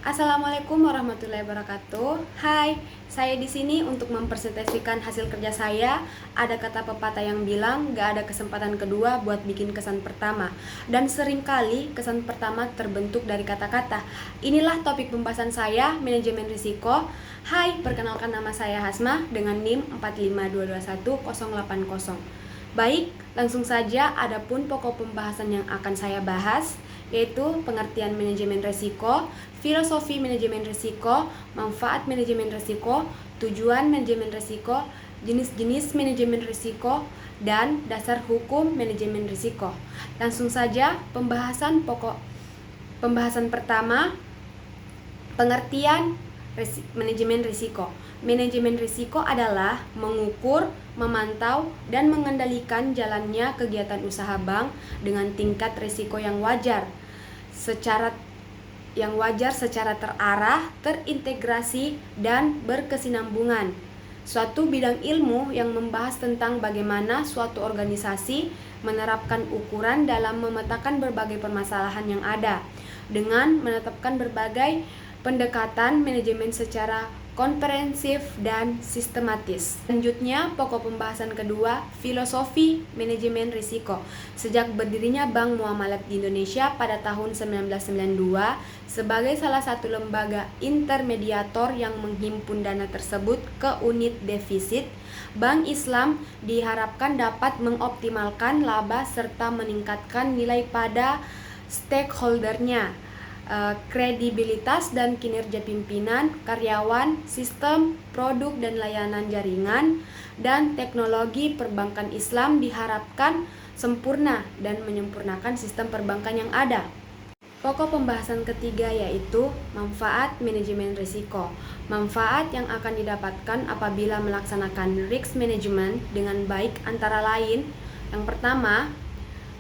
Assalamualaikum warahmatullahi wabarakatuh. Hai, saya di sini untuk mempresentasikan hasil kerja saya. Ada kata pepatah yang bilang gak ada kesempatan kedua buat bikin kesan pertama. Dan seringkali kesan pertama terbentuk dari kata-kata. Inilah topik pembahasan saya, manajemen risiko. Hai, perkenalkan nama saya Hasma dengan NIM 45221 Baik, langsung saja adapun pokok pembahasan yang akan saya bahas, yaitu pengertian manajemen risiko, filosofi manajemen risiko, manfaat manajemen risiko, tujuan manajemen risiko, jenis-jenis manajemen risiko, dan dasar hukum manajemen risiko. Langsung saja pembahasan pertama, pengertian manajemen risiko. Manajemen risiko adalah mengukur, memantau, dan mengendalikan jalannya kegiatan usaha bank dengan tingkat risiko yang wajar secara terarah, terintegrasi, dan berkesinambungan. Suatu bidang ilmu yang membahas tentang bagaimana suatu organisasi menerapkan ukuran dalam memetakan berbagai permasalahan yang ada dengan menetapkan berbagai pendekatan manajemen secara komprehensif dan sistematis. Selanjutnya, pokok pembahasan kedua, filosofi manajemen risiko. Sejak berdirinya Bank Muamalat di Indonesia pada tahun 1992 sebagai salah satu lembaga intermediator yang menghimpun dana tersebut ke unit defisit, Bank Islam diharapkan dapat mengoptimalkan laba serta meningkatkan nilai pada stakeholdernya, kredibilitas dan kinerja pimpinan, karyawan, sistem, produk dan layanan jaringan, dan teknologi perbankan Islam diharapkan sempurna dan menyempurnakan sistem perbankan yang ada. Pokok pembahasan ketiga yaitu manfaat manajemen risiko. Manfaat yang akan didapatkan apabila melaksanakan risk management dengan baik antara lain: yang pertama,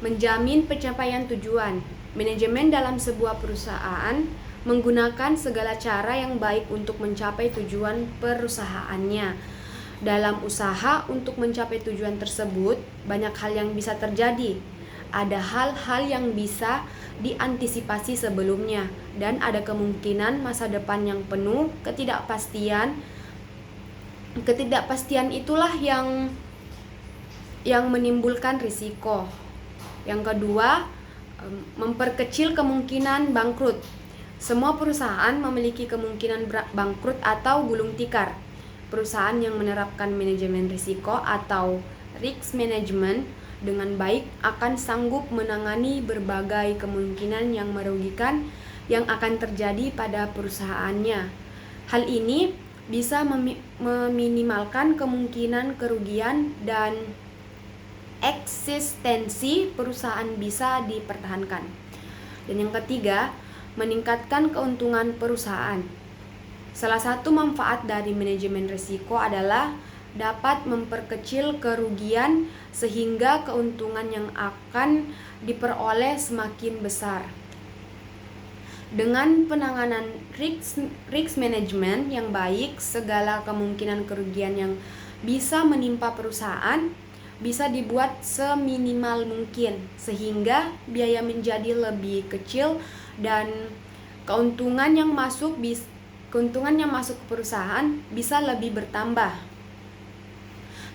menjamin pencapaian tujuan. Manajemen dalam sebuah perusahaan menggunakan segala cara yang baik untuk mencapai tujuan perusahaannya. Dalam usaha untuk mencapai tujuan tersebut, banyak hal yang bisa terjadi. Ada hal-hal yang bisa diantisipasi sebelumnya, dan ada kemungkinan masa depan yang penuh ketidakpastian. Ketidakpastian itulah yang menimbulkan risiko. Yang kedua, memperkecil kemungkinan bangkrut. Semua perusahaan memiliki kemungkinan bangkrut atau gulung tikar. Perusahaan yang menerapkan manajemen risiko atau risk management dengan baik akan sanggup menangani berbagai kemungkinan yang merugikan yang akan terjadi pada perusahaannya. Hal ini bisa meminimalkan kemungkinan kerugian dan eksistensi perusahaan bisa dipertahankan. Dan yang ketiga, meningkatkan keuntungan perusahaan. Salah satu manfaat dari manajemen risiko adalah dapat memperkecil kerugian sehingga keuntungan yang akan diperoleh semakin besar. Dengan penanganan risk management yang baik, segala kemungkinan kerugian yang bisa menimpa perusahaan bisa dibuat seminimal mungkin sehingga biaya menjadi lebih kecil dan keuntungan yang masuk ke perusahaan bisa lebih bertambah.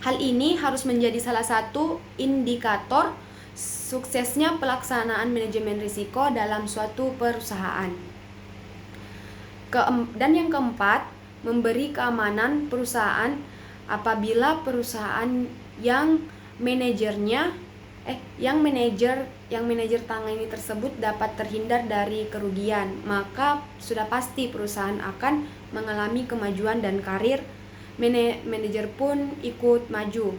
Hal ini harus menjadi salah satu indikator suksesnya pelaksanaan manajemen risiko dalam suatu perusahaan. Dan yang keempat, memberi keamanan perusahaan apabila perusahaan yang manajer tangani tersebut dapat terhindar dari kerugian, maka sudah pasti perusahaan akan mengalami kemajuan dan karir manajer pun ikut maju.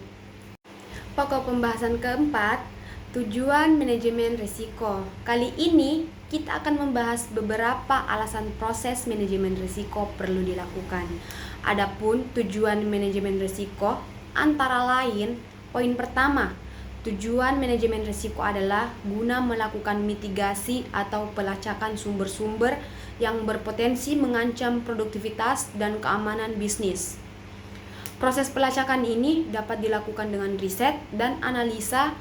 Pokok pembahasan keempat, tujuan manajemen risiko. Kali ini kita akan membahas beberapa alasan proses manajemen risiko perlu dilakukan. Adapun tujuan manajemen risiko antara lain, poin pertama, tujuan manajemen risiko adalah guna melakukan mitigasi atau pelacakan sumber-sumber yang berpotensi mengancam produktivitas dan keamanan bisnis. Proses pelacakan ini dapat dilakukan dengan riset dan analisa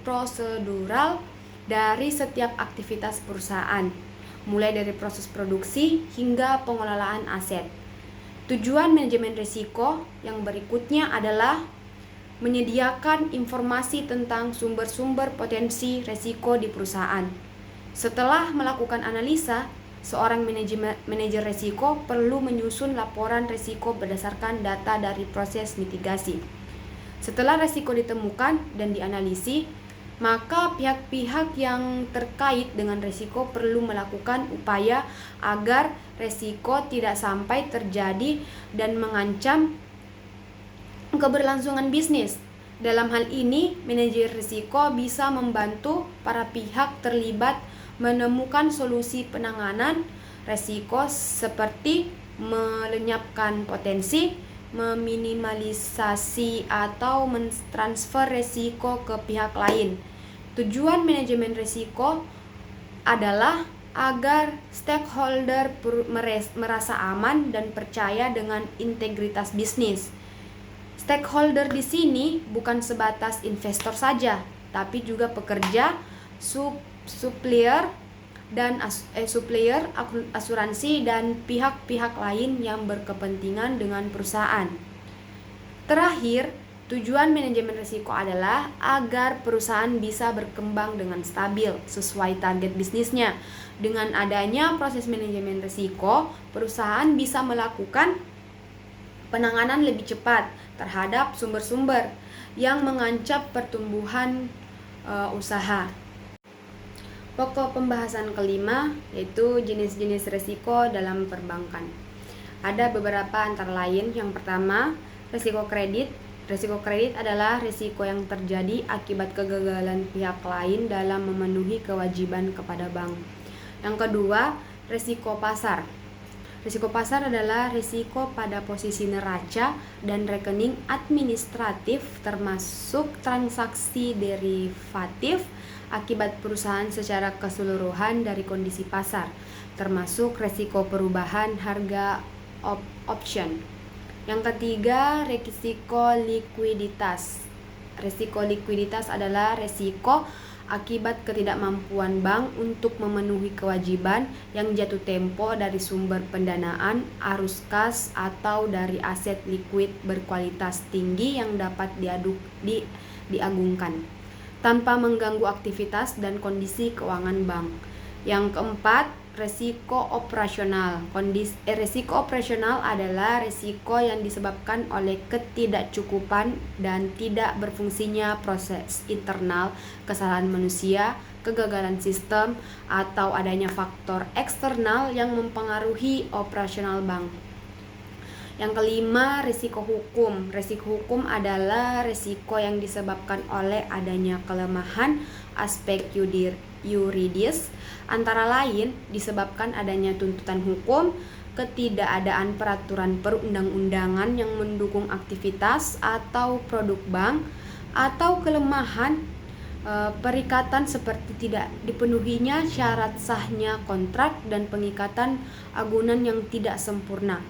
prosedural dari setiap aktivitas perusahaan. mulai dari proses produksi hingga pengelolaan aset. Tujuan manajemen risiko yang berikutnya adalah menyediakan informasi tentang sumber-sumber potensi risiko di perusahaan. Setelah melakukan analisa, seorang manajer risiko perlu menyusun laporan risiko berdasarkan data dari proses mitigasi. Setelah risiko ditemukan dan dianalisis, maka pihak-pihak yang terkait dengan risiko perlu melakukan upaya agar risiko tidak sampai terjadi dan mengancam keberlangsungan bisnis. Dalam hal ini, manajer risiko bisa membantu para pihak terlibat menemukan solusi penanganan risiko seperti melenyapkan potensi, meminimalisasi atau mentransfer risiko ke pihak lain. Tujuan manajemen risiko adalah agar stakeholder merasa aman dan percaya dengan integritas bisnis. Stakeholder di sini bukan sebatas investor saja, tapi juga pekerja, supplier, asuransi dan pihak-pihak lain yang berkepentingan dengan perusahaan. Terakhir, tujuan manajemen risiko adalah agar perusahaan bisa berkembang dengan stabil sesuai target bisnisnya. Dengan adanya proses manajemen risiko, perusahaan bisa melakukan penanganan lebih cepat terhadap sumber-sumber yang mengancam pertumbuhan usaha. Pokok pembahasan kelima yaitu jenis-jenis risiko dalam perbankan. Ada beberapa antara lain. Yang pertama, risiko kredit. Risiko kredit adalah risiko yang terjadi akibat kegagalan pihak lain dalam memenuhi kewajiban kepada bank. Yang kedua, risiko pasar. Risiko pasar adalah risiko pada posisi neraca dan rekening administratif termasuk transaksi derivatif akibat perusahaan secara keseluruhan dari kondisi pasar, termasuk risiko perubahan harga option. Yang ketiga, risiko likuiditas. Risiko likuiditas adalah risiko akibat ketidakmampuan bank untuk memenuhi kewajiban yang jatuh tempo dari sumber pendanaan, arus kas, atau dari aset likuid berkualitas tinggi yang dapat diagungkan tanpa mengganggu aktivitas dan kondisi keuangan bank. Yang keempat, risiko operasional. Risiko operasional adalah risiko yang disebabkan oleh ketidakcukupan dan tidak berfungsinya proses internal, kesalahan manusia, kegagalan sistem, atau adanya faktor eksternal yang mempengaruhi operasional bank. Yang kelima, risiko hukum. Risiko hukum adalah risiko yang disebabkan oleh adanya kelemahan aspek yuridis, antara lain disebabkan adanya tuntutan hukum, ketidakadaan peraturan perundang-undangan yang mendukung aktivitas atau produk bank, atau kelemahan perikatan seperti tidak dipenuhinya syarat sahnya kontrak dan pengikatan agunan yang tidak sempurna.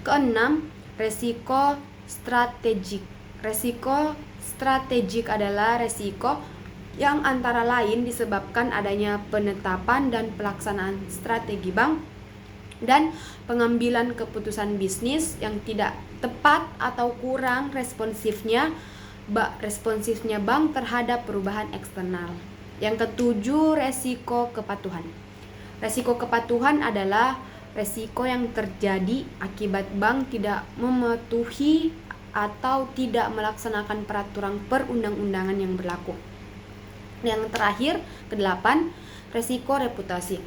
Keenam, risiko strategik. Risiko strategik adalah risiko yang antara lain disebabkan adanya penetapan dan pelaksanaan strategi bank dan pengambilan keputusan bisnis yang tidak tepat atau kurang responsifnya bank terhadap perubahan eksternal. Yang ketujuh, risiko kepatuhan. Risiko kepatuhan adalah risiko yang terjadi akibat bank tidak mematuhi atau tidak melaksanakan peraturan perundang-undangan yang berlaku. Yang terakhir, kedelapan, risiko reputasi.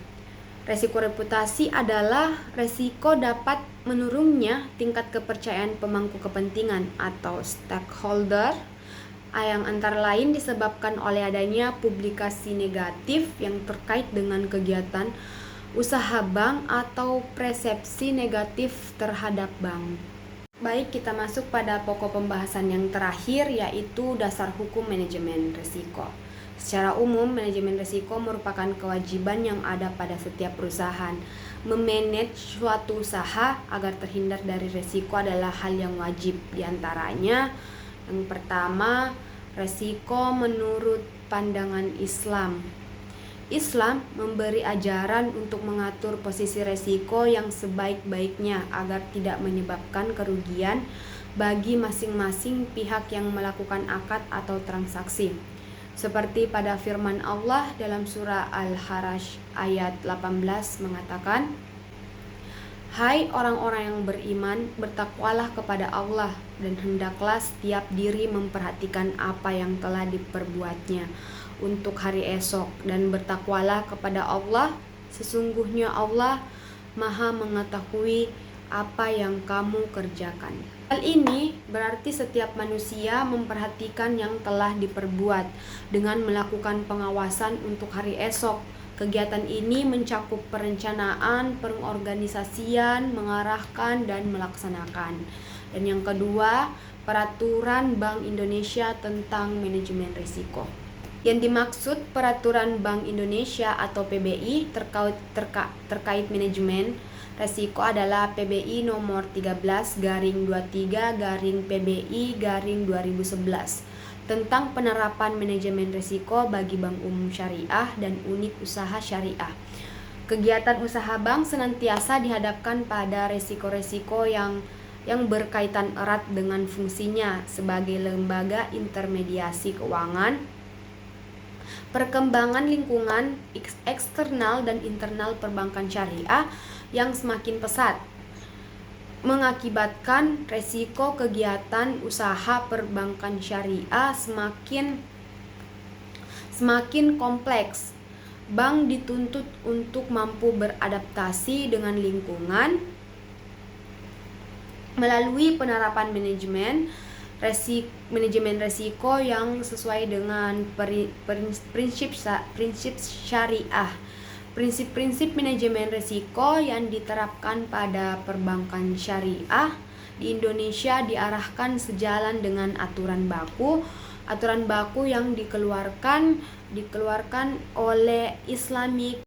Risiko reputasi adalah risiko dapat menurunnya tingkat kepercayaan pemangku kepentingan atau stakeholder yang antara lain disebabkan oleh adanya publikasi negatif yang terkait dengan kegiatan usaha bank atau persepsi negatif terhadap bank. Baik, kita masuk pada pokok pembahasan yang terakhir yaitu dasar hukum manajemen risiko. Secara umum, manajemen risiko merupakan kewajiban yang ada pada setiap perusahaan. Memanage suatu usaha agar terhindar dari risiko adalah hal yang wajib. Di antaranya, yang pertama, risiko menurut pandangan Islam. Islam memberi ajaran untuk mengatur posisi resiko yang sebaik-baiknya agar tidak menyebabkan kerugian bagi masing-masing pihak yang melakukan akad atau transaksi. Seperti pada firman Allah dalam surah Al-Hajj ayat 18 mengatakan, "Hai orang-orang yang beriman, bertakwalah kepada Allah dan hendaklah setiap diri memperhatikan apa yang telah diperbuatnya untuk hari esok, dan bertakwalah kepada Allah, sesungguhnya Allah Maha mengetahui apa yang kamu kerjakan." Hal ini berarti setiap manusia memperhatikan yang telah diperbuat dengan melakukan pengawasan untuk hari esok. Kegiatan ini mencakup perencanaan, pengorganisasian, mengarahkan, dan melaksanakan. Dan yang kedua, Peraturan Bank Indonesia tentang Manajemen Risiko. Yang dimaksud Peraturan Bank Indonesia atau PBI terkait manajemen resiko adalah PBI nomor 13/23/PBI/2011 tentang penerapan manajemen risiko bagi bank umum syariah dan unit usaha syariah. Kegiatan usaha bank senantiasa dihadapkan pada risiko-risiko yang berkaitan erat dengan fungsinya sebagai lembaga intermediasi keuangan, perkembangan lingkungan eksternal dan internal perbankan syariah yang semakin pesat, mengakibatkan resiko kegiatan usaha perbankan syariah semakin kompleks. Bank dituntut untuk mampu beradaptasi dengan lingkungan melalui penerapan manajemen resiko yang sesuai dengan prinsip syariah. Prinsip-prinsip manajemen risiko yang diterapkan pada perbankan syariah di Indonesia diarahkan sejalan dengan aturan baku yang dikeluarkan oleh Islamic.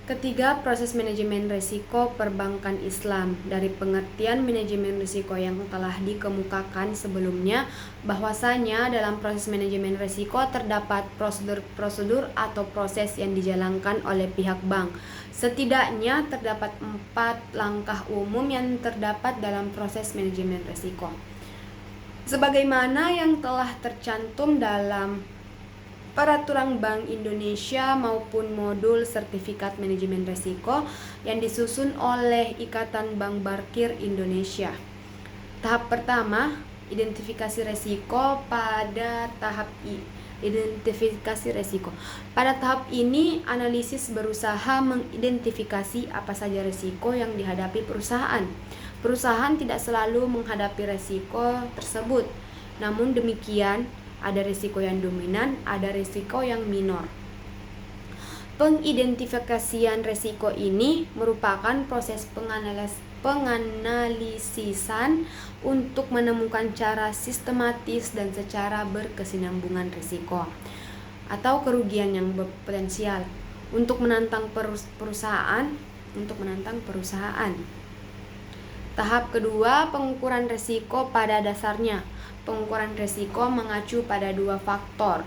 Ketiga, proses manajemen risiko perbankan Islam. Dari pengertian manajemen risiko yang telah dikemukakan sebelumnya, bahwasanya dalam proses manajemen risiko terdapat prosedur atau proses yang dijalankan oleh pihak bank. Setidaknya terdapat 4 langkah umum yang terdapat dalam proses manajemen risiko, sebagaimana yang telah tercantum dalam Peraturan Bank Indonesia maupun modul sertifikat manajemen risiko yang disusun oleh Ikatan Bank Barkir Indonesia. Tahap pertama, identifikasi risiko. Pada tahap ini, analisis berusaha mengidentifikasi apa saja risiko yang dihadapi perusahaan. Perusahaan tidak selalu menghadapi risiko tersebut. Namun demikian, ada risiko yang dominan, ada risiko yang minor. Pengidentifikasian risiko ini merupakan proses penganalisisan untuk menemukan cara sistematis dan secara berkesinambungan risiko atau kerugian yang berpotensial untuk menantang perusahaan. Tahap kedua, pengukuran risiko. Pada dasarnya, pengukuran risiko mengacu pada 2 faktor.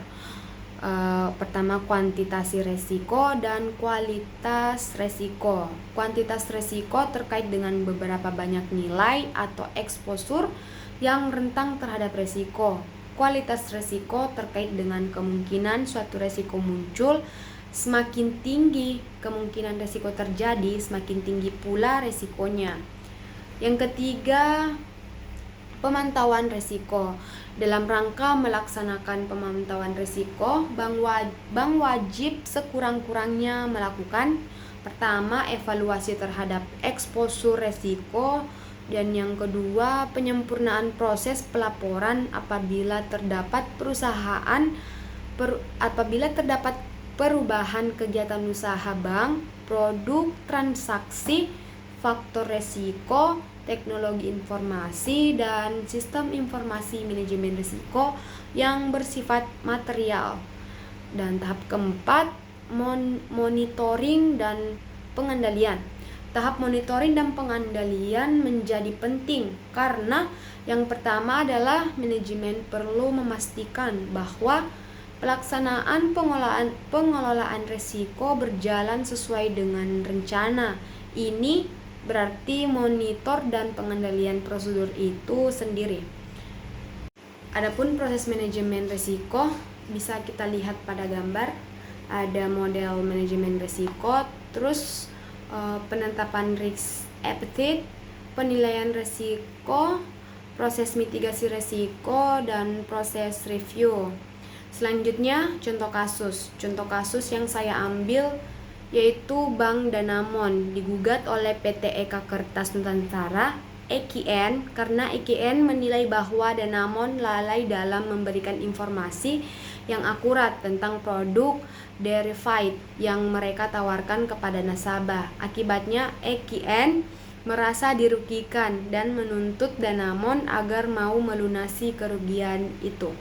Pertama, kuantitasi risiko dan kualitas risiko. Kuantitas risiko terkait dengan beberapa banyak nilai atau eksposur yang rentan terhadap risiko. Kualitas risiko terkait dengan kemungkinan suatu risiko muncul. Semakin tinggi kemungkinan risiko terjadi, semakin tinggi pula risikonya. Yang ketiga, pemantauan risiko. Dalam rangka melaksanakan pemantauan risiko, bank wajib sekurang-kurangnya melakukan: pertama, evaluasi terhadap eksposur risiko, dan yang kedua, penyempurnaan proses pelaporan apabila terdapat perubahan kegiatan usaha bank, produk, transaksi, faktor risiko, teknologi informasi, dan sistem informasi manajemen risiko yang bersifat material. Dan tahap keempat, monitoring dan pengendalian. Tahap monitoring dan pengendalian menjadi penting karena yang pertama adalah manajemen perlu memastikan bahwa Pelaksanaan pengelolaan risiko berjalan sesuai dengan rencana. Ini berarti monitor dan pengendalian prosedur itu sendiri. Adapun proses manajemen risiko bisa kita lihat pada gambar. Ada model manajemen risiko, terus penetapan risk appetite, penilaian risiko, proses mitigasi risiko, dan proses review. Selanjutnya, contoh kasus. Contoh kasus yang saya ambil yaitu Bank Danamon digugat oleh PT Eka Kertas Nusantara (EKN) karena EKN menilai bahwa Danamon lalai dalam memberikan informasi yang akurat tentang produk derivative yang mereka tawarkan kepada nasabah. Akibatnya, EKN merasa dirugikan dan menuntut Danamon agar mau melunasi kerugian itu.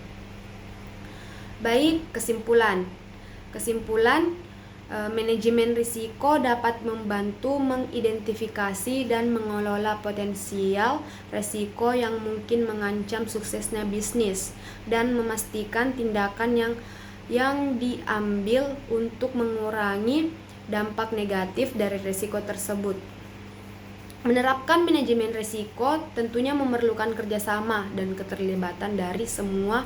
Baik, kesimpulan, manajemen risiko dapat membantu mengidentifikasi dan mengelola potensial risiko yang mungkin mengancam suksesnya bisnis dan memastikan tindakan yang diambil untuk mengurangi dampak negatif dari risiko tersebut. Menerapkan manajemen risiko tentunya memerlukan kerjasama dan keterlibatan dari semua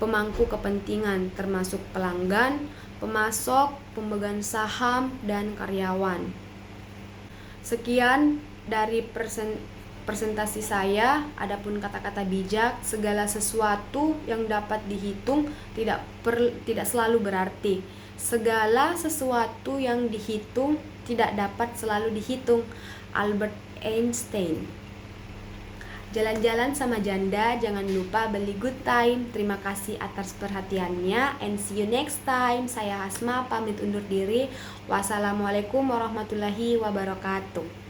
pemangku kepentingan, termasuk pelanggan, pemasok, pemegang saham, dan karyawan. Sekian dari presentasi saya. Adapun kata-kata bijak, segala sesuatu yang dapat dihitung tidak selalu berarti. Segala sesuatu yang dihitung tidak dapat selalu dihitung. Albert Einstein. Jalan-jalan sama janda, jangan lupa beli good time. Terima kasih atas perhatiannya and see you next time. Saya Hasma pamit undur diri. Wassalamualaikum warahmatullahi wabarakatuh.